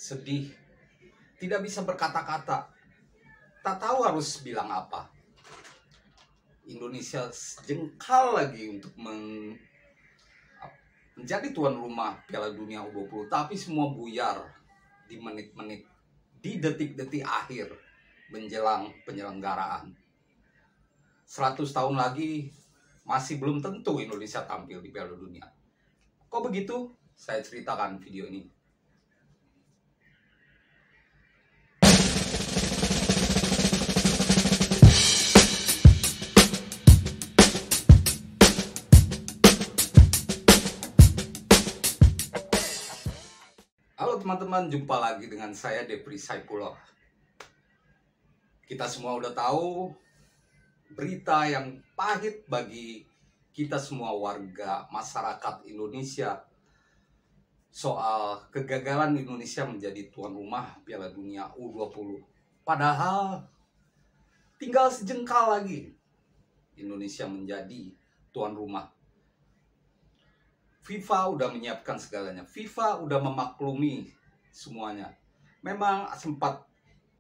Sedih, tidak bisa berkata-kata, tak tahu harus bilang apa. Indonesia jengkal lagi untuk menjadi tuan rumah Piala Dunia U20, tapi semua buyar di menit-menit, di detik-detik akhir menjelang penyelenggaraan. 100 tahun lagi masih belum tentu Indonesia tampil di Piala Dunia. Kok begitu? Saya ceritakan video ini. Halo teman-teman, jumpa lagi dengan saya Depri Saipullah. Kita semua udah tahu berita yang pahit bagi kita semua warga masyarakat Indonesia soal kegagalan Indonesia menjadi tuan rumah Piala Dunia U20. Padahal tinggal sejengkal lagi Indonesia menjadi tuan rumah. FIFA udah menyiapkan segalanya. FIFA udah memaklumi semuanya. Memang sempat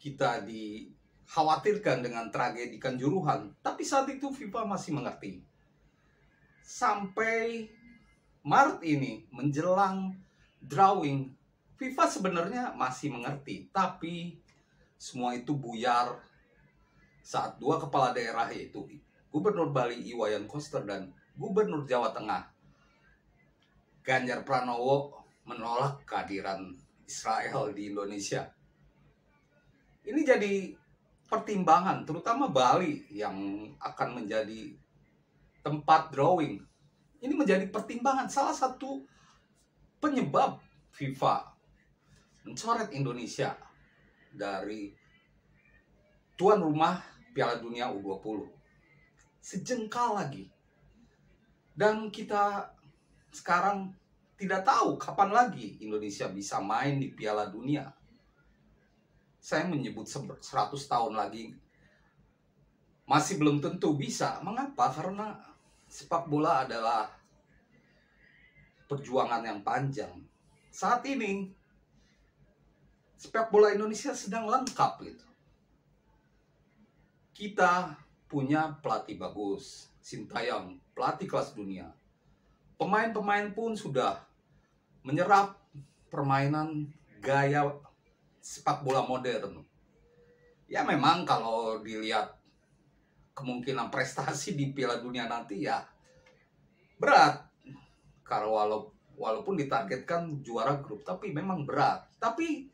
kita dikhawatirkan dengan tragedi Kanjuruhan, tapi saat itu FIFA masih mengerti. Sampai Maret ini menjelang drawing, FIFA sebenarnya masih mengerti, tapi semua itu buyar saat dua kepala daerah, yaitu Gubernur Bali Iwayan Koster dan Gubernur Jawa Tengah Ganjar Pranowo menolak kehadiran Israel di Indonesia. Ini jadi pertimbangan, terutama Bali yang akan menjadi tempat drawing. Ini menjadi pertimbangan, salah satu penyebab FIFA mencoret Indonesia dari tuan rumah Piala Dunia U20. Sejengkal lagi. Dan kita sekarang tidak tahu kapan lagi Indonesia bisa main di Piala Dunia. Saya menyebut 100 tahun lagi masih belum tentu bisa. Mengapa? Karena sepak bola adalah perjuangan yang panjang. Saat ini sepak bola Indonesia sedang lengkap gitu. Kita punya pelatih bagus, Sintayong, pelatih kelas dunia. Pemain-pemain pun sudah menyerap permainan gaya sepak bola modern. Ya memang kalau dilihat kemungkinan prestasi di Piala Dunia nanti ya berat. Karena walaupun ditargetkan juara grup, tapi memang berat. Tapi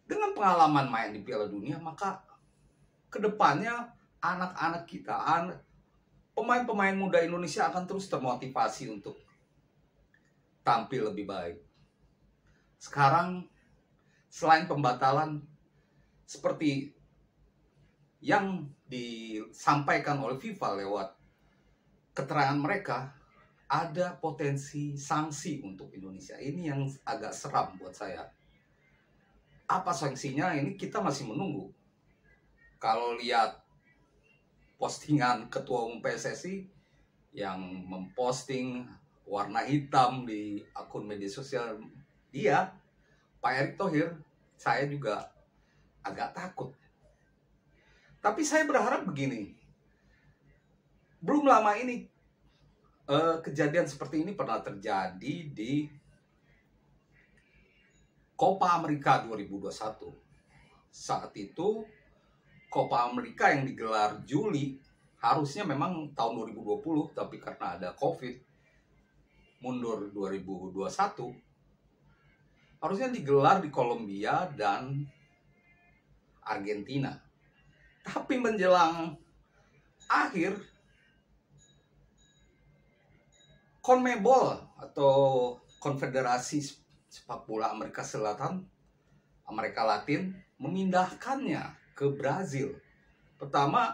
dengan pengalaman main di Piala Dunia, maka kedepannya anak-anak kita, pemain-pemain muda Indonesia akan terus termotivasi untuk tampil lebih baik. Sekarang, selain pembatalan seperti yang disampaikan oleh FIFA lewat keterangan mereka, ada potensi sanksi untuk Indonesia. Ini yang agak seram buat saya. Apa sanksinya? Ini kita masih menunggu. Kalau lihat postingan Ketua Umum PSSI yang memposting warna hitam di akun media sosial dia, Pak Erick Thohir, saya juga agak takut. Tapi saya berharap begini, belum lama ini kejadian seperti ini pernah terjadi di Copa America 2021. Saat itu Copa America yang digelar Juli, harusnya memang tahun 2020, tapi karena ada COVID, mundur 2021. Harusnya digelar di Kolombia dan Argentina. Tapi menjelang akhir, CONMEBOL atau Konfederasi Sepak Bola Amerika Selatan, Amerika Latin, memindahkannya ke Brazil. Pertama,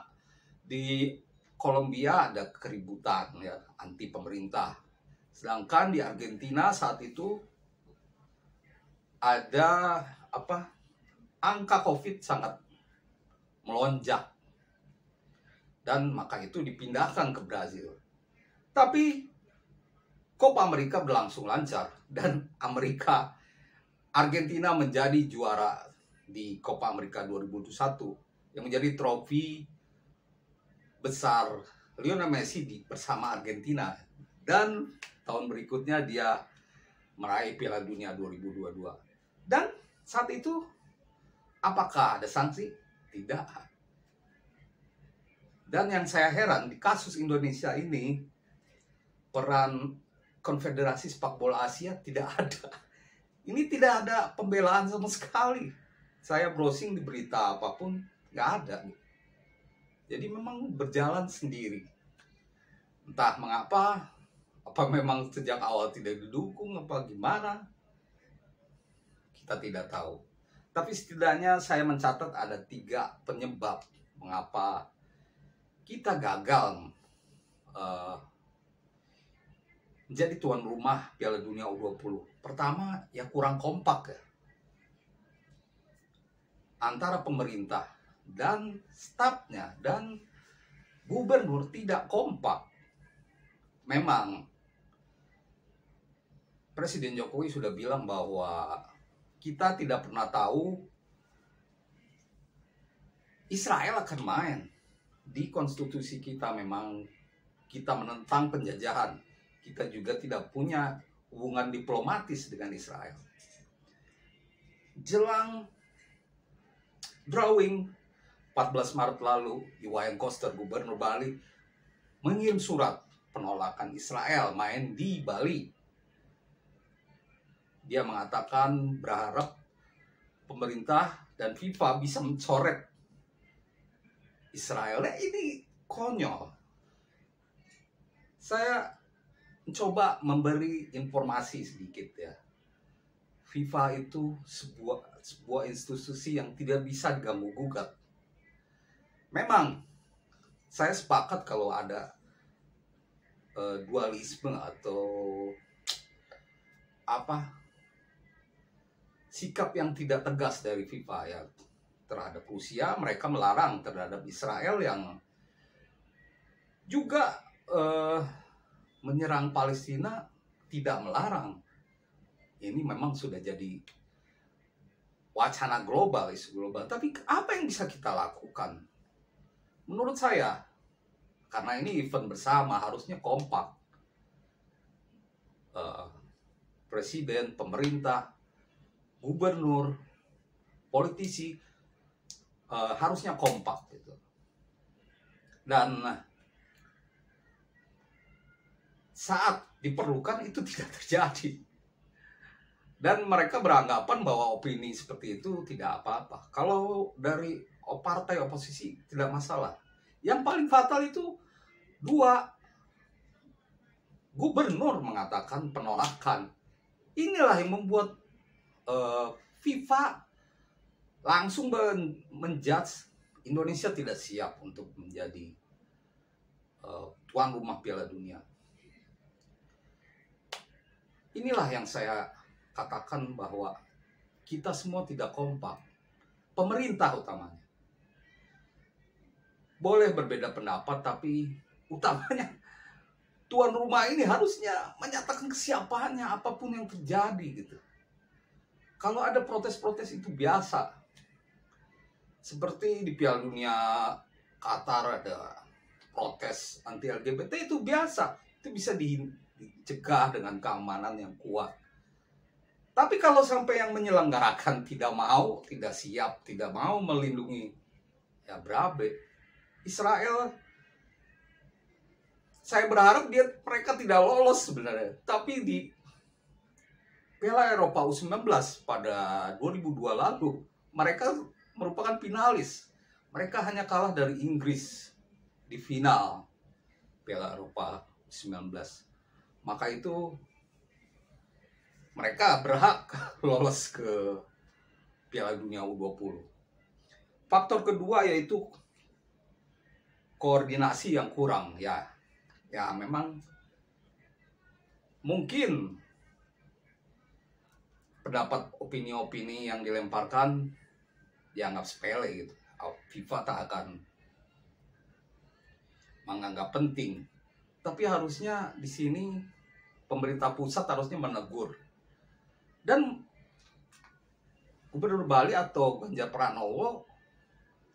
di Kolombia ada keributan ya, anti pemerintah. Sedangkan di Argentina saat itu ada angka COVID sangat melonjak, dan maka itu dipindahkan ke Brazil. Tapi Copa America berlangsung lancar dan Argentina menjadi juara di Copa America 2021 yang menjadi trofi besar Lionel Messi bersama Argentina, dan tahun berikutnya dia meraih Piala Dunia 2022. Dan saat itu apakah ada sanksi? Tidak. Dan yang saya heran di kasus Indonesia ini, peran Konfederasi Sepak Bola Asia tidak ada. Ini tidak ada pembelaan sama sekali. Saya browsing di berita apapun, nggak ada. Jadi memang berjalan sendiri. Entah mengapa, apa memang sejak awal tidak didukung, apa gimana, kita tidak tahu. Tapi setidaknya saya mencatat ada 3 penyebab mengapa kita gagal menjadi tuan rumah Piala Dunia U20. Pertama, ya kurang kompak ya, antara pemerintah dan stafnya dan gubernur tidak kompak. Memang Presiden Jokowi sudah bilang bahwa kita tidak pernah tahu Israel akan main. Di konstitusi kita memang kita menentang penjajahan. Kita juga tidak punya hubungan diplomatis dengan Israel. Jelang drawing 14 Maret lalu, Iwayan Koster, Gubernur Bali, mengirim surat penolakan Israel main di Bali. Dia mengatakan berharap pemerintah dan FIFA bisa mencoret Israel. Nah, ini konyol. Saya mencoba memberi informasi sedikit ya. FIFA itu sebuah institusi yang tidak bisa diganggu gugat. Memang saya sepakat kalau ada dualisme atau sikap yang tidak tegas dari FIFA ya terhadap Rusia. Mereka melarang terhadap Israel yang juga menyerang Palestina, tidak melarang. Ini memang sudah jadi wacana global, isu global. Tapi apa yang bisa kita lakukan? Menurut saya, karena ini event bersama, harusnya kompak. Presiden, pemerintah, gubernur, politisi harusnya kompak gitu. Dan saat diperlukan itu tidak terjadi. Dan mereka beranggapan bahwa opini seperti itu tidak apa-apa. Kalau dari partai oposisi tidak masalah. Yang paling fatal itu 2 gubernur mengatakan penolakan. Inilah yang membuat FIFA langsung menjudge Indonesia tidak siap untuk menjadi tuan rumah Piala Dunia. Inilah yang saya katakan bahwa kita semua tidak kompak. Pemerintah utamanya. Boleh berbeda pendapat, tapi utamanya tuan rumah ini harusnya menyatakan kesiapannya apapun yang terjadi gitu. Kalau ada protes-protes itu biasa. Seperti di Piala Dunia Qatar ada protes anti LGBT, itu biasa. Itu bisa dicegah dengan keamanan yang kuat. Tapi kalau sampai yang menyelenggarakan tidak mau, tidak siap, tidak mau melindungi, ya berabe. Israel, saya berharap mereka tidak lolos sebenarnya. Tapi di Piala Eropa U19 pada 2002 lalu, mereka merupakan finalis. Mereka hanya kalah dari Inggris di final Piala Eropa U19. Maka itu mereka berhak lolos ke Piala Dunia U20. Faktor kedua yaitu koordinasi yang kurang ya. Ya memang mungkin pendapat opini-opini yang dilemparkan dianggap sepele gitu. FIFA tak akan menganggap penting. Tapi harusnya di sini pemerintah pusat harusnya menegur. Dan Gubernur Bali atau Ganjar Pranowo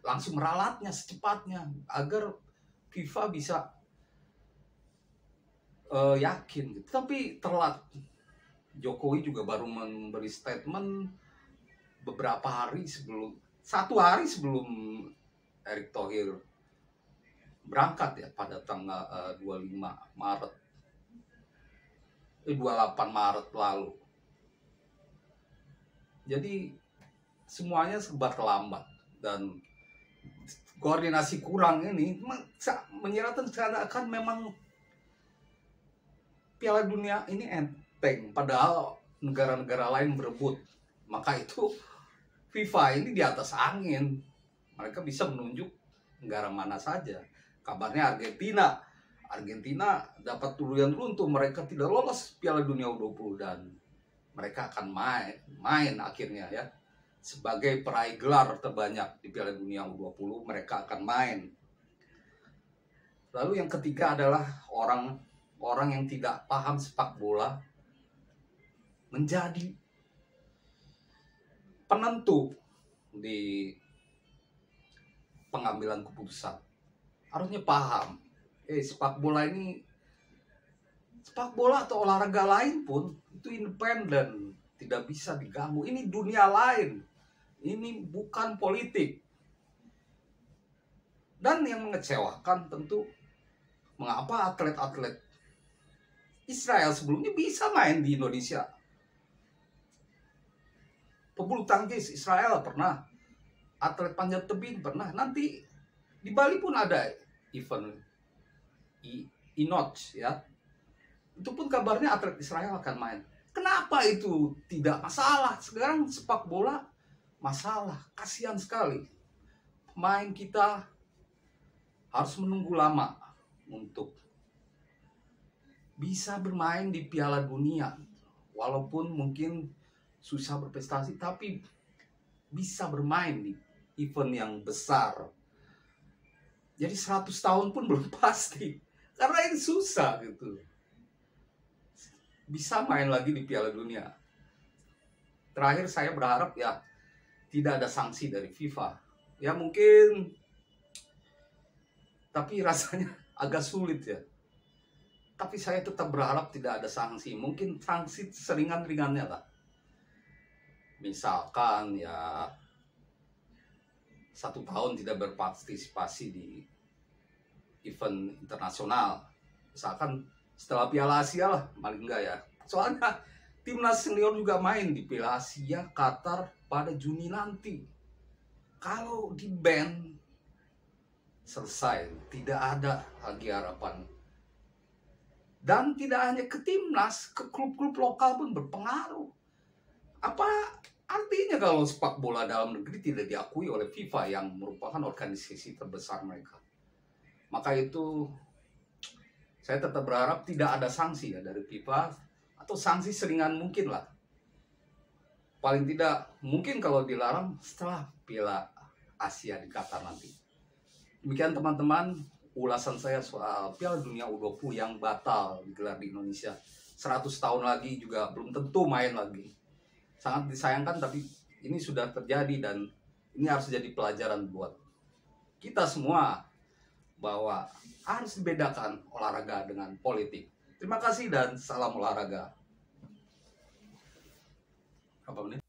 langsung meralatnya secepatnya agar FIFA bisa yakin. Tapi telat. Jokowi juga baru memberi statement beberapa hari sebelum, 1 hari sebelum Erick Thohir berangkat ya pada tanggal 25 Maret 28 Maret lalu. Jadi semuanya serba terlambat dan koordinasi kurang ini menyeratkan seakan memang Piala Dunia ini enteng, padahal negara-negara lain berebut. Maka itu FIFA ini di atas angin. Mereka bisa menunjuk negara mana saja. Kabarnya Argentina dapat duluan runtuh, mereka tidak lolos Piala Dunia U20 dan mereka akan main akhirnya ya. Sebagai peraih gelar terbanyak di Piala Dunia U20, mereka akan main. Lalu yang ketiga adalah orang yang tidak paham sepak bola menjadi penentu di pengambilan keputusan. Harusnya paham, sepak bola atau olahraga lain pun itu independen, tidak bisa diganggu. Ini dunia lain, ini bukan politik. Dan yang mengecewakan tentu, mengapa atlet-atlet Israel sebelumnya bisa main di Indonesia. Pebulu tangkis Israel pernah, atlet panjat tebing pernah, nanti di Bali pun ada event INOC ya. Itu pun kabarnya atlet Israel akan main. Kenapa itu tidak masalah? Sekarang sepak bola masalah, kasihan sekali. Pemain kita harus menunggu lama untuk bisa bermain di Piala Dunia. Walaupun mungkin susah berprestasi, tapi bisa bermain di event yang besar. Jadi 100 tahun pun belum pasti. Karena ini susah gitu. Bisa main lagi di Piala Dunia. Terakhir saya berharap ya tidak ada sanksi dari FIFA. Ya mungkin, tapi rasanya agak sulit ya. Tapi saya tetap berharap tidak ada sanksi. Mungkin sanksi seringan-ringannya lah. Misalkan ya 1 tahun tidak berpartisipasi di event internasional. Misalkan setelah Piala Asia lah, paling enggak ya. Soalnya timnas senior juga main di Piala Asia Qatar pada Juni nanti. Kalau di ban, selesai, tidak ada lagi harapan. Dan tidak hanya ke timnas, ke klub-klub lokal pun berpengaruh. Apa artinya kalau sepak bola dalam negeri tidak diakui oleh FIFA yang merupakan organisasi terbesar mereka? Maka itu saya tetap berharap tidak ada sanksi ya dari FIFA, atau sanksi seringan mungkin lah. Paling tidak mungkin kalau dilarang setelah Piala Asia di Qatar nanti. Demikian teman-teman ulasan saya soal Piala Dunia U20 yang batal digelar di Indonesia. 100 tahun lagi juga belum tentu main lagi. Sangat disayangkan, tapi ini sudah terjadi dan ini harus jadi pelajaran buat kita semua bahwa harus dibedakan olahraga dengan politik. Terima kasih dan salam olahraga. Apa menit?